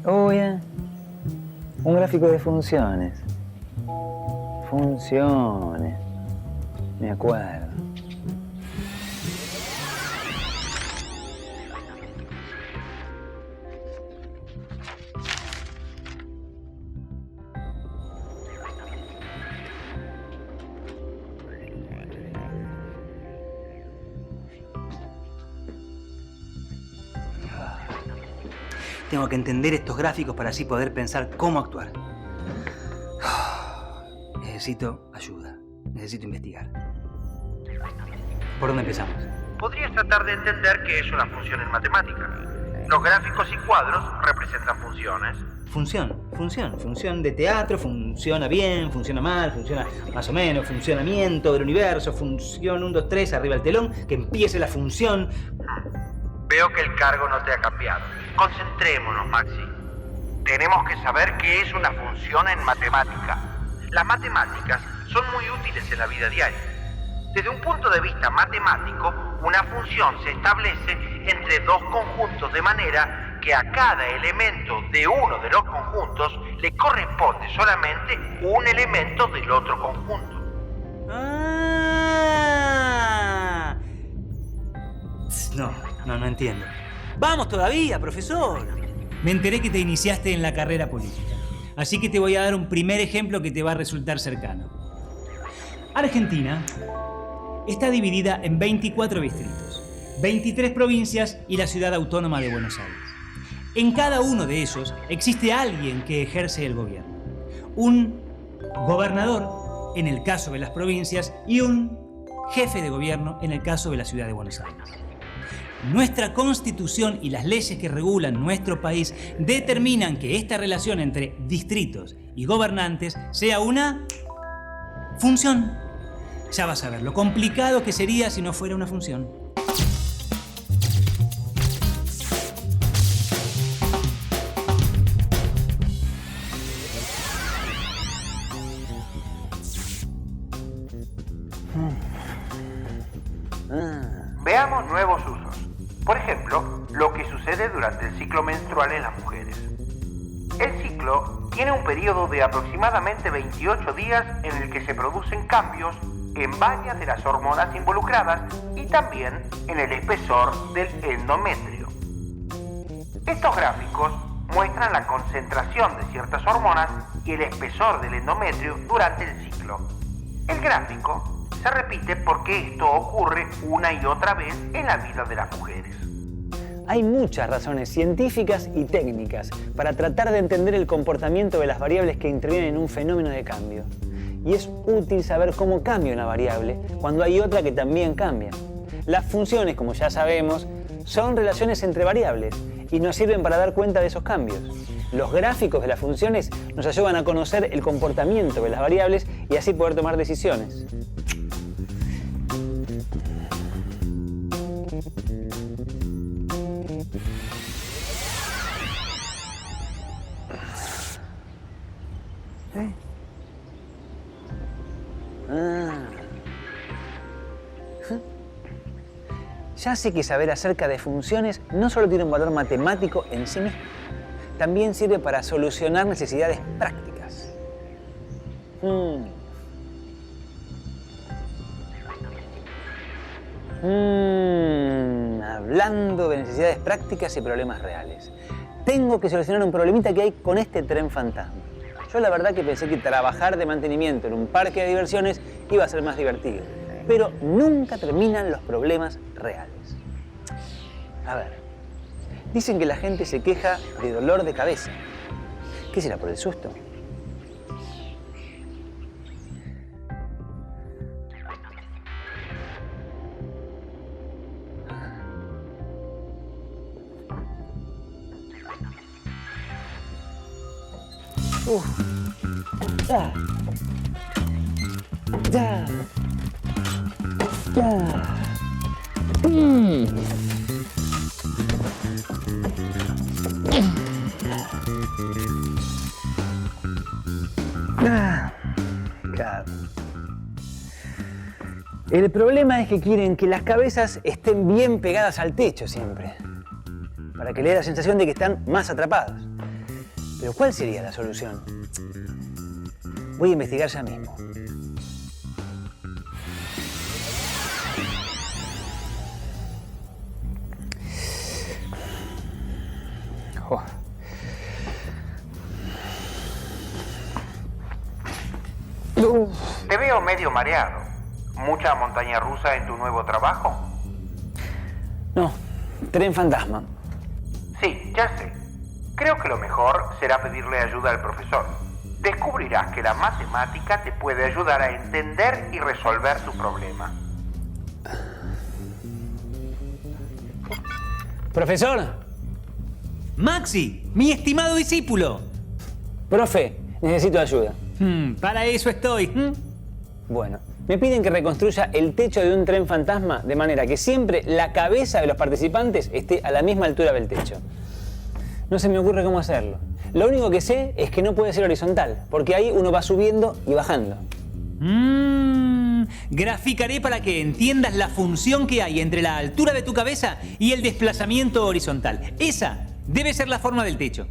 Oh, ya. Un gráfico de funciones. Funciones. Me acuerdo. Tengo que entender estos gráficos para así poder pensar cómo actuar. Necesito ayuda. Necesito investigar. ¿Por dónde empezamos? Podrías tratar de entender qué es una función en matemática. Los gráficos y cuadros representan funciones. Función de teatro, funciona bien, funciona mal, funciona más o menos, funcionamiento del universo, función 1, 2, 3, arriba el telón, que empiece la función. Veo que el cargo no te ha cambiado. Concentrémonos, Maxi. Tenemos que saber qué es una función en matemática. Las matemáticas son muy útiles en la vida diaria. Desde un punto de vista matemático, una función se establece entre dos conjuntos de manera que a cada elemento de uno de los conjuntos le corresponde solamente un elemento del otro conjunto. ¡Ah! No entiendo. ¡Vamos todavía, profesor! Me enteré que te iniciaste en la carrera política, así que te voy a dar un primer ejemplo que te va a resultar cercano. Argentina está dividida en 24 distritos, 23 provincias y la ciudad autónoma de Buenos Aires. En cada uno de ellos existe alguien que ejerce el gobierno. Un gobernador, en el caso de las provincias, y un jefe de gobierno, en el caso de la ciudad de Buenos Aires. Nuestra Constitución y las leyes que regulan nuestro país determinan que esta relación entre distritos y gobernantes sea una función. Ya vas a ver lo complicado que sería si no fuera una función. Veamos nuevos usos. Por ejemplo, lo que sucede durante el ciclo menstrual en las mujeres. El ciclo tiene un periodo de aproximadamente 28 días en el que se producen cambios en varias de las hormonas involucradas y también en el espesor del endometrio. Estos gráficos muestran la concentración de ciertas hormonas y el espesor del endometrio durante el ciclo. El gráfico se repite porque esto ocurre una y otra vez en la vida de las mujeres. Hay muchas razones científicas y técnicas para tratar de entender el comportamiento de las variables que intervienen en un fenómeno de cambio. Y es útil saber cómo cambia una variable cuando hay otra que también cambia. Las funciones, como ya sabemos, son relaciones entre variables y nos sirven para dar cuenta de esos cambios. Los gráficos de las funciones nos ayudan a conocer el comportamiento de las variables y así poder tomar decisiones. Ya sé que saber acerca de funciones no solo tiene un valor matemático en sí mismo, también sirve para solucionar necesidades prácticas. Hablando de necesidades prácticas y problemas reales. Tengo que solucionar un problemita que hay con este tren fantasma. Yo la verdad que pensé que trabajar de mantenimiento en un parque de diversiones iba a ser más divertido. Pero nunca terminan los problemas reales. A ver, dicen que la gente se queja de dolor de cabeza. ¿Qué será, por el susto? Claro. El problema es que quieren que las cabezas estén bien pegadas al techo siempre, para que le dé la sensación de que están más atrapados. Pero ¿cuál sería la solución? Voy a investigar ya mismo. Oh. Te veo medio mareado. ¿Mucha montaña rusa en tu nuevo trabajo? No, tren fantasma. Sí, ya sé. Creo que lo mejor será pedirle ayuda al profesor. Descubrirás que la matemática te puede ayudar a entender y resolver tu problema. Profesor, Maxi, mi estimado discípulo. profe, necesito ayuda. Para eso estoy. Bueno, me piden que reconstruya el techo de un tren fantasma de manera que siempre la cabeza de los participantes esté a la misma altura del techo. No se me ocurre cómo hacerlo. Lo único que sé es que no puede ser horizontal, porque ahí uno va subiendo y bajando. Graficaré para que entiendas la función que hay entre la altura de tu cabeza y el desplazamiento horizontal. Esa debe ser la forma del techo.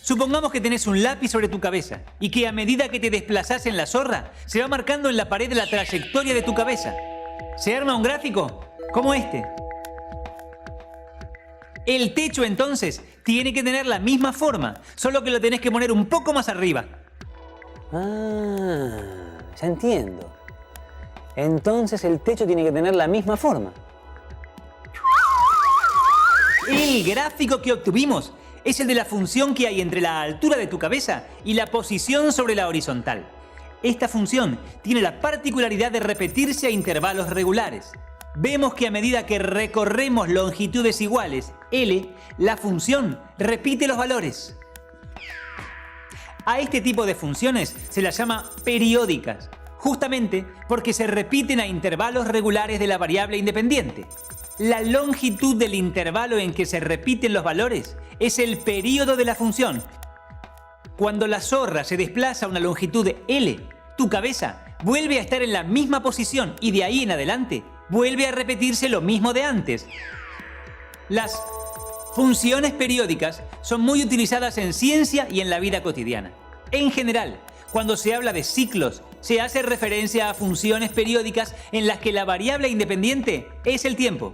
Supongamos que tenés un lápiz sobre tu cabeza y que a medida que te desplazás en la zorra, se va marcando en la pared la trayectoria de tu cabeza. Se arma un gráfico como este. El techo, entonces, tiene que tener la misma forma, solo que lo tenés que poner un poco más arriba. Ah, ya entiendo. Entonces el techo tiene que tener la misma forma. El gráfico que obtuvimos es el de la función que hay entre la altura de tu cabeza y la posición sobre la horizontal. Esta función tiene la particularidad de repetirse a intervalos regulares. Vemos que a medida que recorremos longitudes iguales, L, la función repite los valores. A este tipo de funciones se las llama periódicas, justamente porque se repiten a intervalos regulares de la variable independiente. La longitud del intervalo en que se repiten los valores es el período de la función. Cuando la zorra se desplaza a una longitud L, tu cabeza vuelve a estar en la misma posición y de ahí en adelante vuelve a repetirse lo mismo de antes. Las funciones periódicas son muy utilizadas en ciencia y en la vida cotidiana. En general, cuando se habla de ciclos, se hace referencia a funciones periódicas en las que la variable independiente es el tiempo.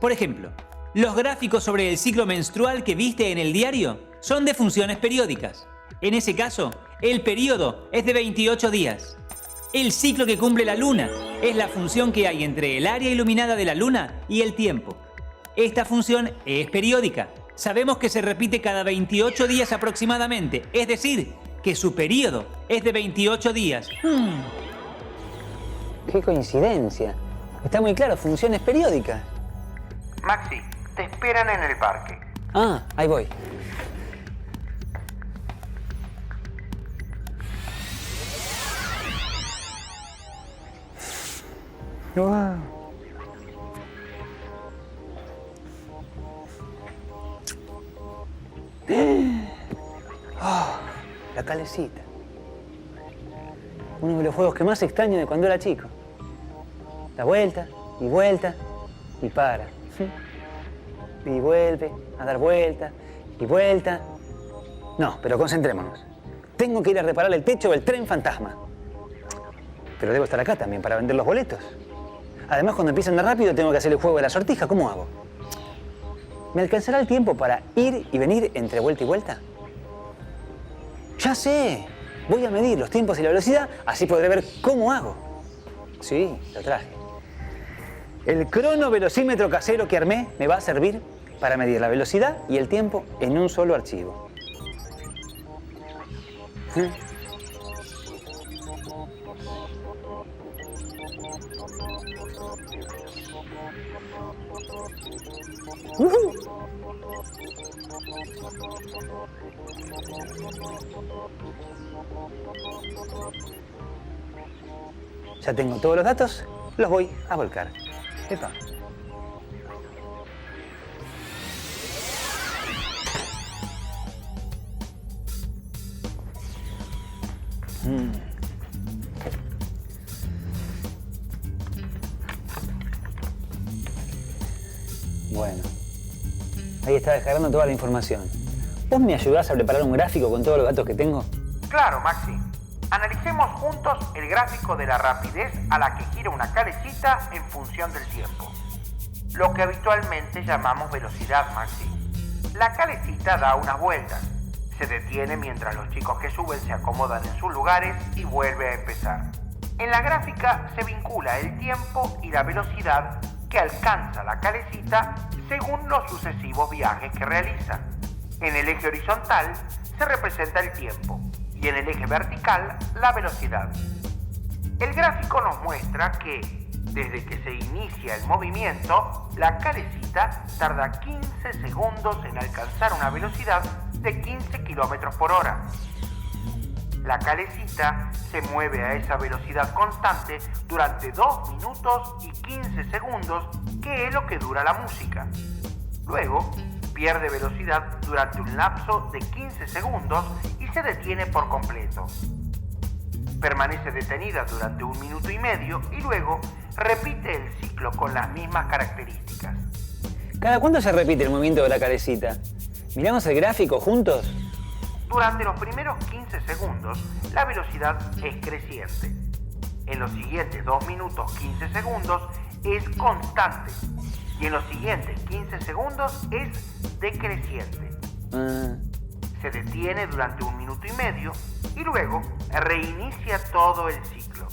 Por ejemplo, los gráficos sobre el ciclo menstrual que viste en el diario son de funciones periódicas. En ese caso, el periodo es de 28 días. El ciclo que cumple la luna es la función que hay entre el área iluminada de la luna y el tiempo. Esta función es periódica. Sabemos que se repite cada 28 días aproximadamente, es decir, que su periodo es de 28 días. ¡Qué coincidencia! Está muy claro, funciones periódicas. Maxi, te esperan en el parque. Ah, ahí voy. Wow. Oh, la calecita. Uno de los juegos que más extraño de cuando era chico. Da vuelta y para. Y vuelve a dar vuelta y vuelta. No, pero concentrémonos. Tengo que ir a reparar el techo del tren fantasma. Pero debo estar acá también para vender los boletos. Además, cuando empieza a andar rápido, tengo que hacer el juego de la sortija. ¿Cómo hago? ¿Me alcanzará el tiempo para ir y venir entre vuelta y vuelta? ¡Ya sé! Voy a medir los tiempos y la velocidad, así podré ver cómo hago. Sí, lo traje. El cronovelocímetro casero que armé me va a servir para medir la velocidad y el tiempo en un solo archivo. Ya tengo todos los datos, los voy a volcar. Epa. Bueno, ahí está descargando toda la información. ¿Vos me ayudás a preparar un gráfico con todos los datos que tengo? Claro, Maxi. Analicemos juntos el gráfico de la rapidez a la que gira una calecita en función del tiempo. Lo que habitualmente llamamos velocidad, Maxi. La calecita da unas vueltas. Se detiene mientras los chicos que suben se acomodan en sus lugares y vuelve a empezar. En la gráfica se vincula el tiempo y la velocidad que alcanza la calecita según los sucesivos viajes que realiza. En el eje horizontal se representa el tiempo y en el eje vertical la velocidad. El gráfico nos muestra que, desde que se inicia el movimiento, la calecita tarda 15 segundos en alcanzar una velocidad de 15 km por hora. La calecita se mueve a esa velocidad constante durante 2 minutos y 15 segundos, que es lo que dura la música. Luego, pierde velocidad durante un lapso de 15 segundos y se detiene por completo. Permanece detenida durante 1 minuto y medio y luego repite el ciclo con las mismas características. ¿Cada cuánto se repite el movimiento de la calecita? ¿Miramos el gráfico juntos? Durante los primeros 15 segundos, la velocidad es creciente. En los siguientes 2 minutos 15 segundos es constante. Y en los siguientes 15 segundos es decreciente. Se detiene durante 1 minuto y medio y luego reinicia todo el ciclo.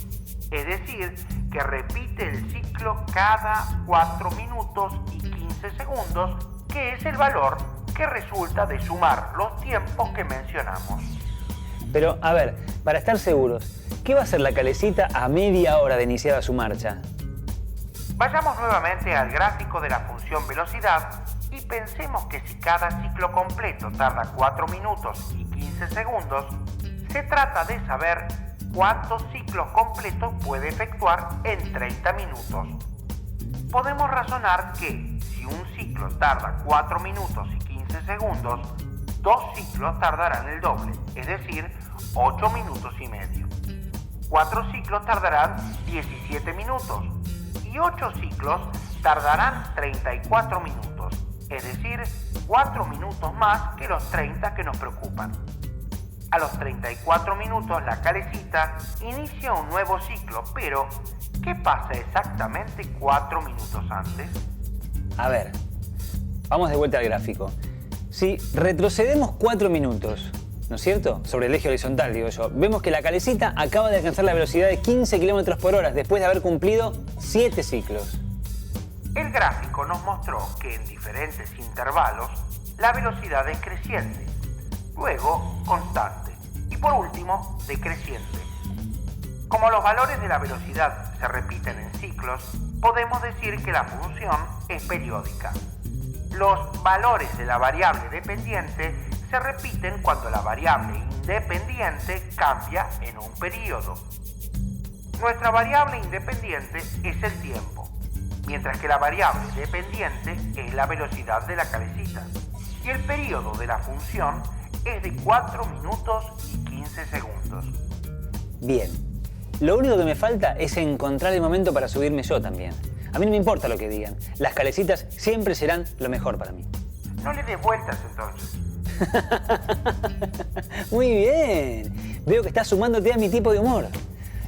Es decir, que repite el ciclo cada 4 minutos y 15 segundos, que es el valor que resulta de sumar los tiempos que mencionamos. Pero, a ver, para estar seguros, ¿qué va a hacer la calecita a media hora de iniciada su marcha? Vayamos nuevamente al gráfico de la función velocidad y pensemos que si cada ciclo completo tarda 4 minutos y 15 segundos, se trata de saber cuántos ciclos completos puede efectuar en 30 minutos. Podemos razonar que si un ciclo tarda 4 minutos y 15 segundos, 2 ciclos tardarán el doble, es decir, 8 minutos y medio. 4 ciclos tardarán 17 minutos y 8 ciclos tardarán 34 minutos, es decir, 4 minutos más que los 30 que nos preocupan. A los 34 minutos la calecita inicia un nuevo ciclo, pero ¿qué pasa exactamente 4 minutos antes? A ver, vamos de vuelta al gráfico. Si retrocedemos 4 minutos, ¿no es cierto? Sobre el eje horizontal, digo yo, vemos que la calecita acaba de alcanzar la velocidad de 15 km por hora después de haber cumplido 7 ciclos. El gráfico nos mostró que en diferentes intervalos la velocidad es creciente, luego constante y por último decreciente. Como los valores de la velocidad se repiten en ciclos, podemos decir que la función es periódica. Los valores de la variable dependiente se repiten cuando la variable independiente cambia en un periodo. Nuestra variable independiente es el tiempo, mientras que la variable dependiente es la velocidad de la calecita. Y el periodo de la función es de 4 minutos y 15 segundos. Bien. Lo único que me falta es encontrar el momento para subirme yo también. A mí no me importa lo que digan. Las calecitas siempre serán lo mejor para mí. No le des vueltas entonces. Muy bien. Veo que estás sumándote a mi tipo de humor.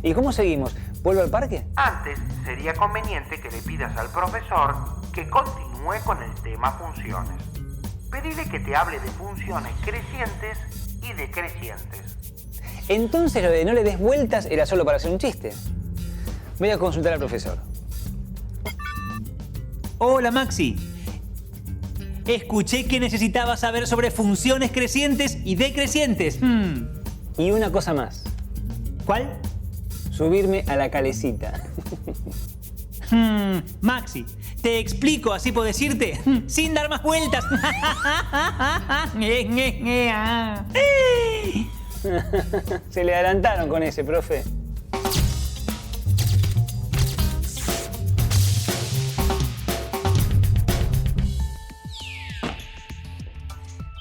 ¿Y cómo seguimos? ¿Vuelvo al parque? Antes, sería conveniente que le pidas al profesor que continúe con el tema funciones. Pedile que te hable de funciones crecientes y decrecientes. Entonces lo de no le des vueltas era solo para hacer un chiste. Voy a consultar al profesor. Hola, Maxi. Escuché que necesitabas saber sobre funciones crecientes y decrecientes. Y una cosa más. ¿Cuál? Subirme a la calecita. Maxi, te explico, así puedo decirte, sin dar más vueltas. Se le adelantaron con ese, profe.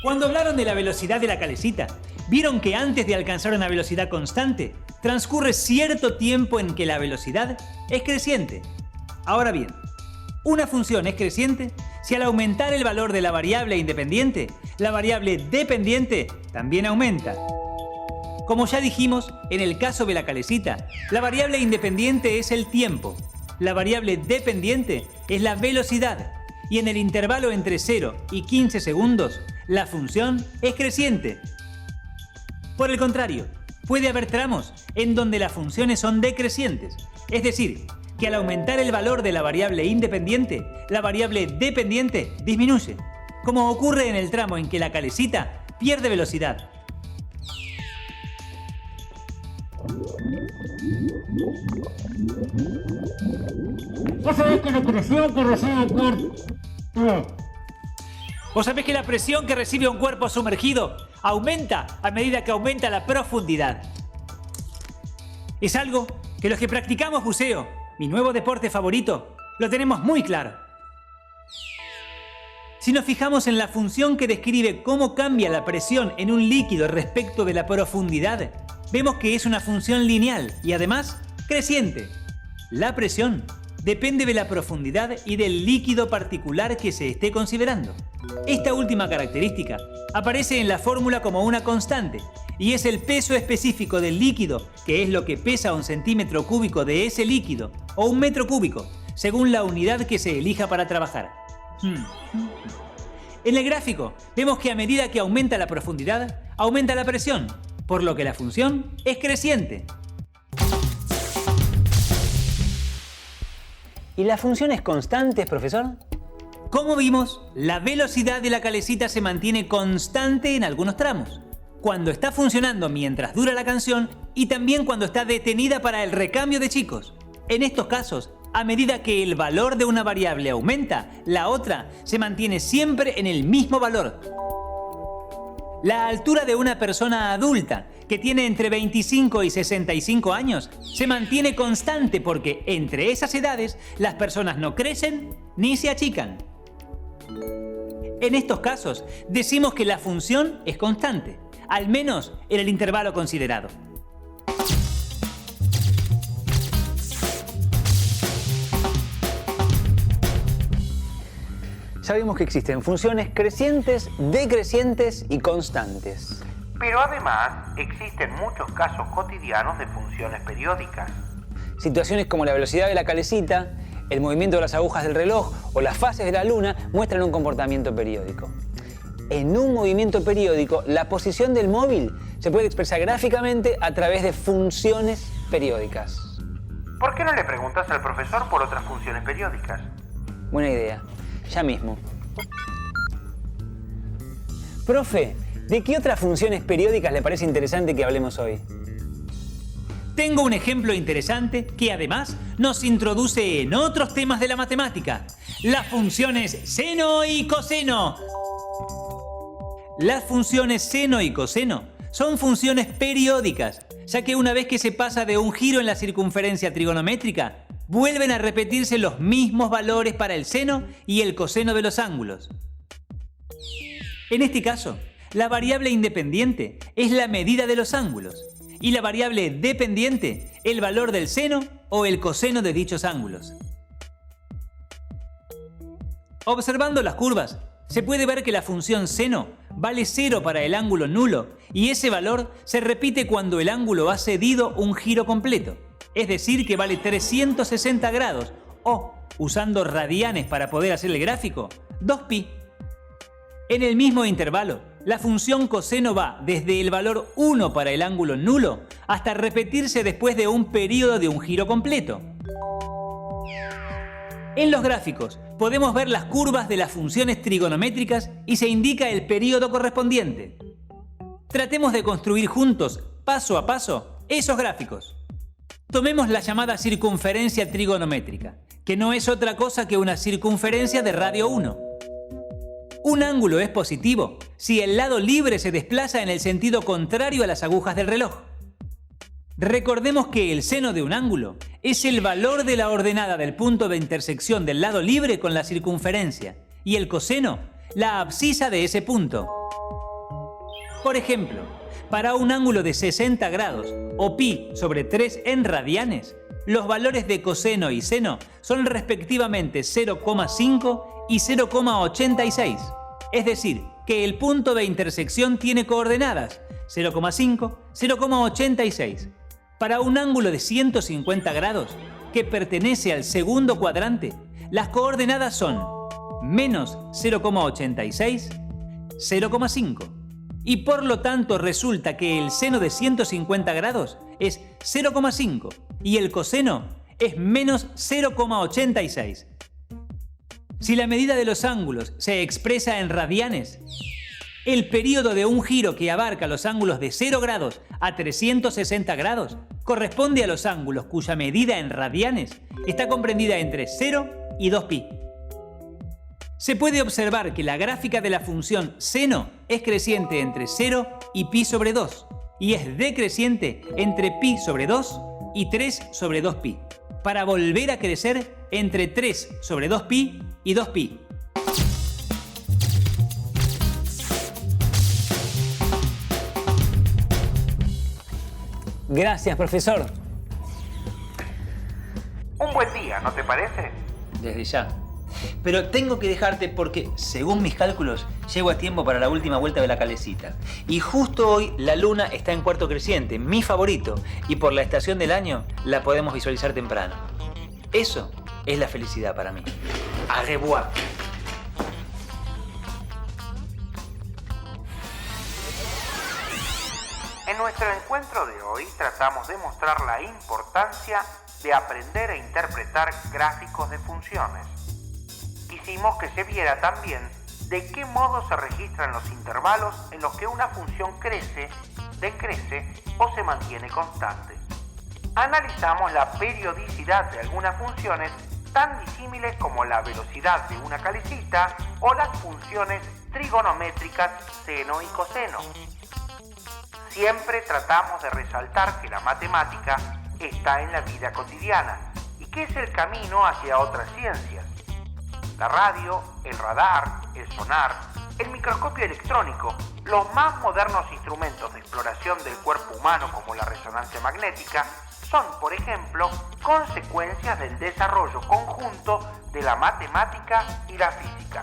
Cuando hablaron de la velocidad de la calecita, vieron que antes de alcanzar una velocidad constante, transcurre cierto tiempo en que la velocidad es creciente. Ahora bien, una función es creciente si al aumentar el valor de la variable independiente, la variable dependiente también aumenta. Como ya dijimos, en el caso de la calecita, la variable independiente es el tiempo, la variable dependiente es la velocidad, y en el intervalo entre 0 y 15 segundos, la función es creciente. Por el contrario, puede haber tramos en donde las funciones son decrecientes, es decir, que al aumentar el valor de la variable independiente, la variable dependiente disminuye, como ocurre en el tramo en que la calecita pierde velocidad. ¿Vos sabés que la presión que recibe un cuerpo? ¿Vos sabés que la presión que recibe un cuerpo sumergido aumenta a medida que aumenta la profundidad? Es algo que los que practicamos buceo, mi nuevo deporte favorito, lo tenemos muy claro. Si nos fijamos en la función que describe cómo cambia la presión en un líquido respecto de la profundidad, vemos que es una función lineal y además creciente. La presión depende de la profundidad y del líquido particular que se esté considerando. Esta última característica aparece en la fórmula como una constante y es el peso específico del líquido, que es lo que pesa un centímetro cúbico de ese líquido o un metro cúbico, según la unidad que se elija para trabajar. En el gráfico vemos que a medida que aumenta la profundidad, aumenta la presión, por lo que la función es creciente. ¿Y las funciones constantes, profesor? Como vimos, la velocidad de la calecita se mantiene constante en algunos tramos, cuando está funcionando mientras dura la canción y también cuando está detenida para el recambio de chicos. En estos casos, a medida que el valor de una variable aumenta, la otra se mantiene siempre en el mismo valor. La altura de una persona adulta que tiene entre 25 y 65 años se mantiene constante porque entre esas edades las personas no crecen ni se achican. En estos casos decimos que la función es constante, al menos en el intervalo considerado. Sabemos que existen funciones crecientes, decrecientes y constantes. Pero además existen muchos casos cotidianos de funciones periódicas. Situaciones como la velocidad de la calecita, el movimiento de las agujas del reloj o las fases de la luna muestran un comportamiento periódico. En un movimiento periódico, la posición del móvil se puede expresar gráficamente a través de funciones periódicas. ¿Por qué no le preguntas al profesor por otras funciones periódicas? Buena idea. Ya mismo. Profe, ¿de qué otras funciones periódicas le parece interesante que hablemos hoy? Tengo un ejemplo interesante que además nos introduce en otros temas de la matemática. Las funciones seno y coseno. Las funciones seno y coseno son funciones periódicas, ya que una vez que se pasa de un giro en la circunferencia trigonométrica, vuelven a repetirse los mismos valores para el seno y el coseno de los ángulos. En este caso, la variable independiente es la medida de los ángulos y la variable dependiente el valor del seno o el coseno de dichos ángulos. Observando las curvas, se puede ver que la función seno vale 0 para el ángulo nulo y ese valor se repite cuando el ángulo ha cedido un giro completo. Es decir, que vale 360 grados o, usando radianes para poder hacer el gráfico, 2pi. En el mismo intervalo, la función coseno va desde el valor 1 para el ángulo nulo hasta repetirse después de un periodo de un giro completo. En los gráficos podemos ver las curvas de las funciones trigonométricas y se indica el periodo correspondiente. Tratemos de construir juntos, paso a paso, esos gráficos. Tomemos la llamada circunferencia trigonométrica, que no es otra cosa que una circunferencia de radio 1. Un ángulo es positivo si el lado libre se desplaza en el sentido contrario a las agujas del reloj. Recordemos que el seno de un ángulo es el valor de la ordenada del punto de intersección del lado libre con la circunferencia y el coseno, la abscisa de ese punto. Por ejemplo, para un ángulo de 60 grados o pi sobre 3 en radianes, los valores de coseno y seno son respectivamente 0,5 y 0,86. Es decir, que el punto de intersección tiene coordenadas 0,5, 0,86. Para un ángulo de 150 grados que pertenece al segundo cuadrante, las coordenadas son menos 0,86, 0,5. Y por lo tanto resulta que el seno de 150 grados es 0,5 y el coseno es menos 0,86. Si la medida de los ángulos se expresa en radianes, el período de un giro que abarca los ángulos de 0 grados a 360 grados corresponde a los ángulos cuya medida en radianes está comprendida entre 0 y 2pi. Se puede observar que la gráfica de la función seno es creciente entre 0 y pi sobre 2 y es decreciente entre pi sobre 2 y 3 sobre 2pi, para volver a crecer entre 3 sobre 2pi y 2pi. Gracias, profesor. Un buen día, ¿no te parece? Desde ya. Pero tengo que dejarte porque, según mis cálculos, llego a tiempo para la última vuelta de la calecita. Y justo hoy la luna está en cuarto creciente, mi favorito, y por la estación del año la podemos visualizar temprano. Eso es la felicidad para mí. Au revoir. En nuestro encuentro de hoy tratamos de mostrar la importancia de aprender a interpretar gráficos de funciones. Quisimos que se viera también de qué modo se registran los intervalos en los que una función crece, decrece o se mantiene constante. Analizamos la periodicidad de algunas funciones tan disímiles como la velocidad de una calecita o las funciones trigonométricas seno y coseno. Siempre tratamos de resaltar que la matemática está en la vida cotidiana y que es el camino hacia otras ciencias. La radio, el radar, el sonar, el microscopio electrónico, los más modernos instrumentos de exploración del cuerpo humano como la resonancia magnética, son, por ejemplo, consecuencias del desarrollo conjunto de la matemática y la física.